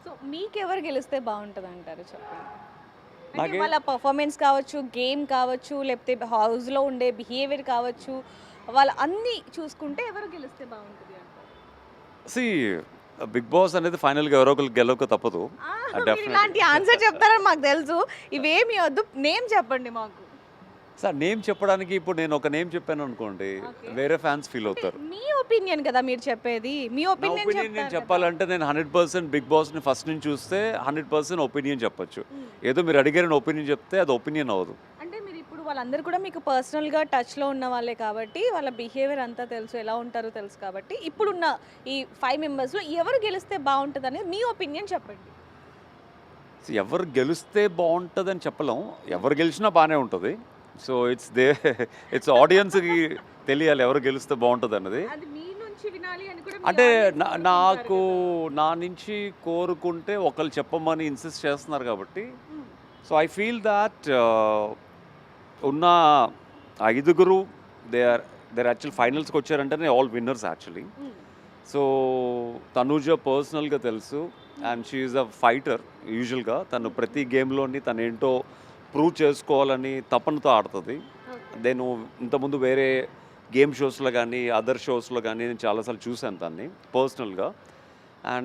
So మీకెవరు గెలిస్తే బావుంటదంటారు చెప్పండి? అంటే నాకే వాళ్ళ పర్ఫార్మెన్స్ కావచ్చు, గేమ్ కావచ్చు, లేకపోతే హౌస్‌లో ఉండే బిహేవియర్ కావచ్చు, వాళ్ళ అన్నీ చూసుకుంటే ఎవరు గెలిస్తే బావుంటది అంటారు? సీ 'బిగ్ బాస్' అనేది ఫైనల్‌గా ఎవరో ఒకళ్ళు గెలవక తప్పదు. ఆ! డెఫినెట్‌గా. మీరిలాంటి ఆన్సర్ చెప్తారని మాకు తెలుసు. ఇవేమి వద్దు. నేమ్ చెప్పండి మాకు. సార్ నేమ్ చెప్పడానికి ఇప్పుడు నేను ఒక నేమ్ చెప్పాననుకోండి, ఓకే. వేరే ఫ్యాన్స్ ఫీల్ అంటే అవుతారు. మీ ఒపీనియన్ కదా మీరు చెప్పేది. మీ నా ఒపీనియన్ ఒపీనియన్ నేను చెప్తారు కదా! చెప్పాలంటే నేను 100% 'బిగ్ బాస్‌ని' ఫస్ట్ నుంచి చూస్తే 100% ఒపీనియన్ చెప్పొచ్చు. హ్మ్. ఏదో మీరు అడిగారని ఒపీనియన్ చెప్తే అది ఒపీనియన్ అవ్వదు. అంటే మీరిప్పుడు వాళ్ళందరూ కూడా మీకు పర్సనల్‌గా టచ్‌లో ఉన్న వాళ్ళే కాబట్టి, వాళ్ళ బిహేవియర్ అంతా తెలుసు. ఎలా ఉంటారో తెలుసు కాబట్టి, ఇప్పుడున్న ఈ 5 మెంబర్స్‌లో ఎవరు గెలిస్తే బావుంటదనేది మీ ఒపీనియన్ చెప్పండి. ఎవరు గెలిస్తే బావుంటదని చెప్పలేం. ఎవరు గెలిచినా బానే ఉంటది. సో, ఇట్స్ ఆడియన్స్‌కి తెలియాలి ఎవరు గెలిస్తే బావుంటదన్నది. అది మీ నుంచి వినాలి అని కూడా మీ అంటే ఆడియన్స్ కోరుకుంటారు నాకు కదా! నా నుంచి కోరుకుంటే ఒకళ్ళు చెప్పమని ఇన్సిస్ట్ చేస్తున్నారు కాబట్టి, హ్మ్. సో, ఐ ఫీల్ థాట్ ఉన్న ఐదుగురు దే ఆర్ యాక్చువల్ ఫైనల్స్‌కొచ్చారంటేనే all winners actually. Hmm. So, Tanuja పర్సనల్‌గా తెలుసు. And she is a fighter యూజువల్‌గా. తను ప్రతి గేమ్‌లోని తనేంటో ప్రూవ్ చేసుకోవాలని తపనతో ఆడుతది. ఓకే. నేను ఇంతకుముందు వేరే గేమ్ షోస్‌లో గానీ, అదర్ షోస్‌లో గానీ నేను చాలా సార్లు చూసాను తనని పర్సనల్‌గా.